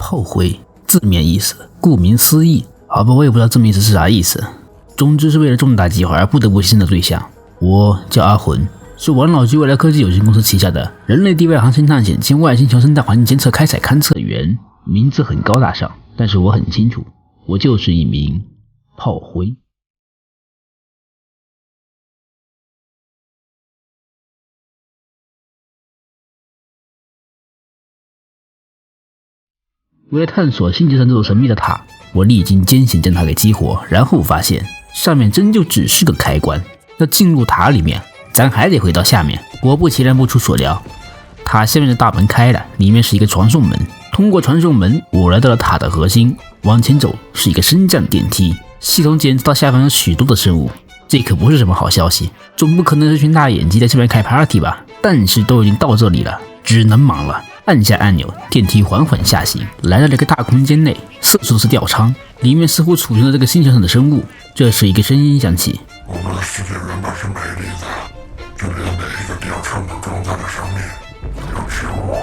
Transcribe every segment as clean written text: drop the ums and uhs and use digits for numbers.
炮灰，字面意思，顾名思义。好吧，我也不知道字面意思是啥意思。总之是为了重大计划而不得不牺牲的对象。我叫阿魂，是王老吉未来科技有限公司旗下的人类地外航行探险兼外星球生态环境监测开采勘测员。名字很高大上，但是我很清楚，我就是一名炮灰。为了探索星球上这座神秘的塔，我历经艰险将它给激活，然后发现上面真就只是个开关。要进入塔里面，咱还得回到下面。果不其然，不出所料，塔下面的大门开了，里面是一个传送门。通过传送门，我来到了塔的核心。往前走是一个升降电梯，系统检测到下方有许多的生物，这可不是什么好消息。总不可能是群大眼鸡在这边开 party 吧？但是都已经到这里了，只能忙了。按下按钮，电梯缓缓下行，来到了一个大空间内，四处是吊舱，里面似乎储存了这个星球上的生物。这时一个声音响起：我们的世界原本是美丽的，这里的每一个吊舱都装载着生命，有植物，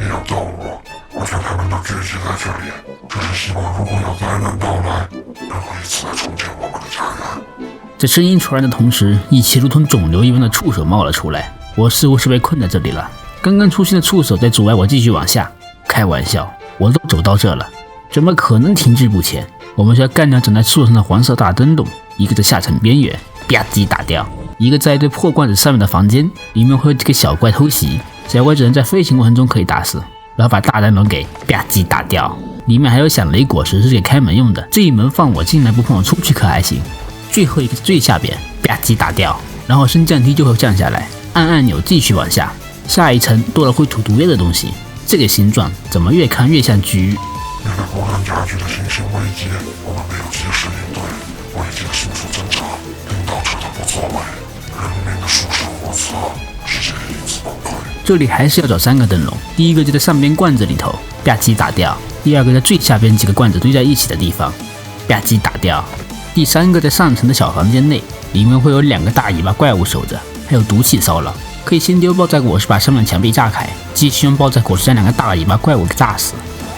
也有动物，我想他们都聚集在这里，只是希望如果有灾难到来，能够以此来重建我们的家园。这声音传来的同时，一起如同肿瘤一般的触手冒了出来。我似乎是被困在这里了。刚刚出现的触手在阻碍我继续往下。开玩笑，我都走到这了，怎么可能停滞不前？我们需要干掉长在树上的黄色大灯笼，一个在下层边缘，吧唧打掉；一个在一堆破罐子上面的房间，里面会有几个小怪偷袭，小怪只能在飞行过程中可以打死，然后把大灯笼给吧唧打掉。里面还有响雷果实是给开门用的，这一门放我进来不放我出去可还行。最后一个在最下边，吧唧打掉，然后升降梯就会降下来，按按钮继续往下。下一层多了会吐毒液的东西，这个形状怎么越看越像菊？面对不断加剧的新型危机，我们没有及时应对，危机的迅速增长，领导者的不作为，人民的束手无策，世界因此崩溃。这里还是要找3个灯笼，第一个就在上边罐子里头，吧唧打掉；第二个在最下边几个罐子堆在一起的地方，吧唧打掉；第3个在上层的小房间内，里面会有2个大尾巴怪物守着，还有毒气骚扰。可以先丢爆炸果实把上面墙壁炸开，继续用爆炸果实将2个大尾巴怪物给炸死，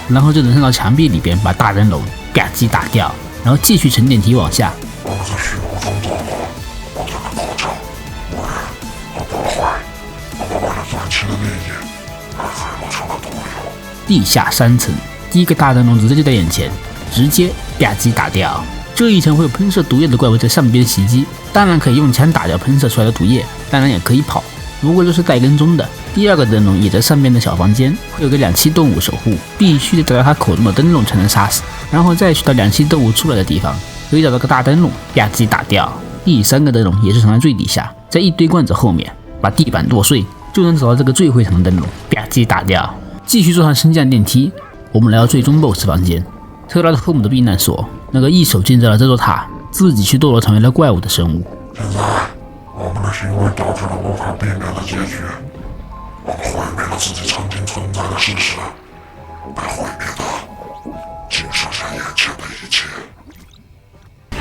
然后就能上到墙壁里边把大灯笼吧唧打掉，然后继续乘电梯往下。我们在虚无中堕落，不断的扩张、污染和破坏，我们为了短期的利益而沦落成了毒瘤。地下3层，第一个大灯笼直接就在眼前，直接吧唧打掉。这一层会有喷射毒液的怪物在上边袭击，当然可以用枪打掉喷射出来的毒液，当然也可以跑。不过这是带跟踪的。第2个灯笼也在上边的小房间，会有个2栖动物守护，必须得找到它口中的灯笼才能杀死，然后再去到2栖动物出来的地方，可以找到个大灯笼，吧唧打掉。第3个灯笼也是藏在最底下，在一堆罐子后面，把地板剁碎，就能找到这个最会藏的灯笼，吧唧打掉。继续坐上升降电梯，我们来到最终 BOSS 房间，特拉特后母的避难所，那个一手建造了这座塔，自己去堕落成为了怪物的生物。现在我们的行为导致了无可避免的结局，我们毁灭了自己曾经存在的事实，被毁灭的仅剩下眼前的一切。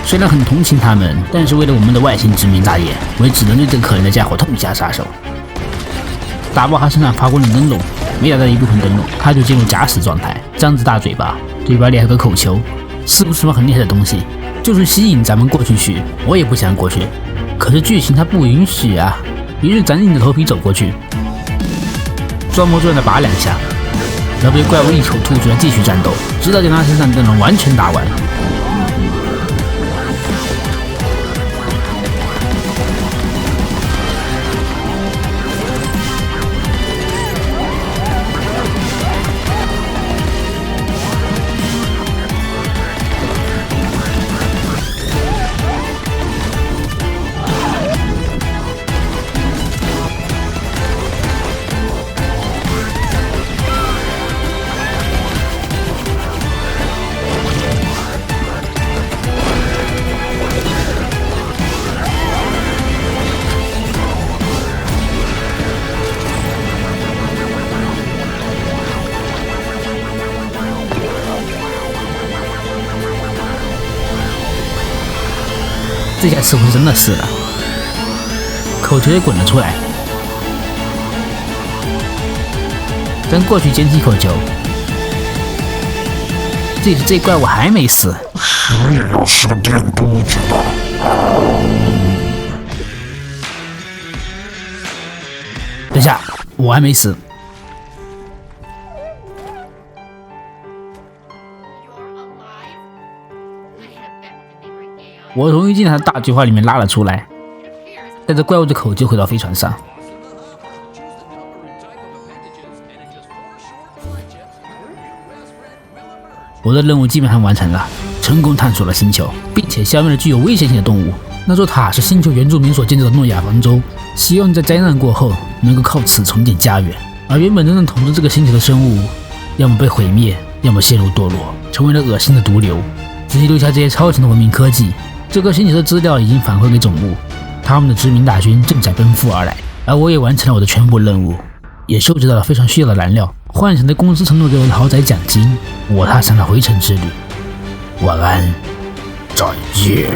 虽然很同情他们，但是为了我们的外星殖民大业，我也只能对这个可怜的家伙痛下杀手。打爆他身上发光的灯笼，没打到一部分灯笼，他就进入假死状态，张着大嘴巴，嘴巴里还有个口球，是不是什么很厉害的东西？就是吸引咱们过去，我也不想过去。可是剧情它不允许啊，于是咱硬着头皮走过去，装模作样的拔2下，然后被怪物一口吐出来继续战斗，直到将他身上的灯笼完全打完。这下似乎是真的死了，口球也滚了出来。咱过去捡起口球，这里是这怪物还没死，谁也要吃个垫肚子的。等下，我还没死。我终于进他的大计划里面拉了出来，带着怪物的口气回到飞船上。我的任务基本上完成了，成功探索了星球，并且消灭了具有危险性的动物。那座塔是星球原住民所建造的诺亚方舟，希望在灾难过后能够靠此重建家园。而原本真正统治这个星球的生物，要么被毁灭，要么陷入堕落，成为了恶心的毒瘤，只留下这些超前的文明科技。这个星球的资料已经返回给总部，他们的殖民大军正在奔赴而来，而我也完成了我的全部任务，也收集到了非常需要的燃料，换成了公司承诺给我的豪宅奖金。我踏上了回程之旅。晚安，再见。